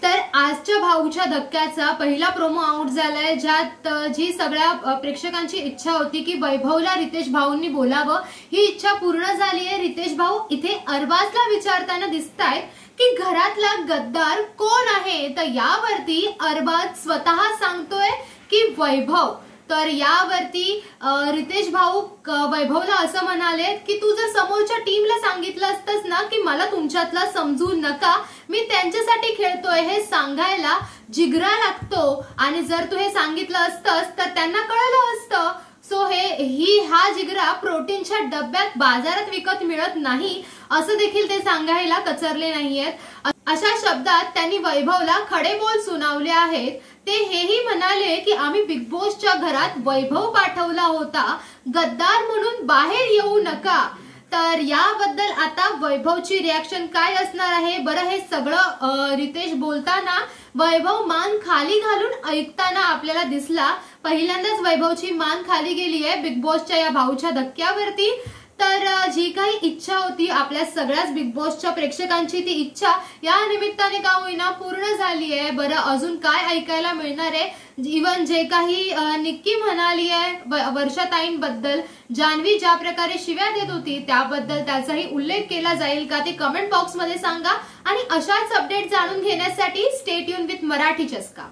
तर आजच्या भाऊच्या धक्क्याचा पहिला प्रोमो आउट झालाय, ज्यात जी सगळ्या प्रेक्षकांची इच्छा होती की वैभवला रितेश भाऊंनी बोलावं, ही इच्छा पूर्ण झाली आहे। रितेश भाऊ इथे अरबाजला विचारताना दिसतायत की घरातला गद्दार कोण आहे, तर यावरती अरबाज स्वतः सांगतोय की वैभव। तर यावरती रितेश भाऊ वैभवला असं म्हणाले की तू जर समोरच्या टीमला सांगितलं असतंस ना की मला तुमच्यातला समजू नका, मी त्यांच्यासाठी खेळतोय हे सांगायला जिगरा लागतो, आणि जर तू हे सांगितलं असतंस तर त्यांना कळलं असतं। सो हा जिगरा प्रोटीनच्या डब्यात बाजारात विकत मिळत नाही असं देखील ते सांगायला कचरले नाहीयेत। अशा शब्दात त्यांनी वैभवला खडे बोल सुनावले आहेत। ते हेही म्हणाले की आम्ही बिग बॉसच्या घरात वैभव पाठवला होता, गद्दार म्हणून बाहेर येऊ नका। तर याबद्दल आता वैभवची रिॲक्शन काय असणार आहे? बरं, हे सगळं रितेश बोलताना वैभव मान खाली घालून ऐकताना आपल्याला दिसला। पहिल्यांदाच वैभवची मान खाली गेली आहे बिग बॉसच्या या भाऊच्या धक्क्यावरती। तर जी काही इच्छा होती आपल्या सगळ्याच बिग बॉसच्या प्रेक्षकांची, ती इच्छा या निमित्ताने का होईना पूर्ण झाली आहे। बरं, अजून काय ऐकायला मिळणार आहे? इवन जे काही निक्की म्हणाली आहे वर्षाताईंबद्दल, जान्हवी ज्या प्रकारे शिव्या देत होती त्याबद्दल त्याचाही उल्लेख केला जाईल का, ते कमेंट बॉक्समध्ये सांगा। आणि अशाच अपडेट जाणून घेण्यासाठी स्टे ट्यून विथ मराठी चस्का।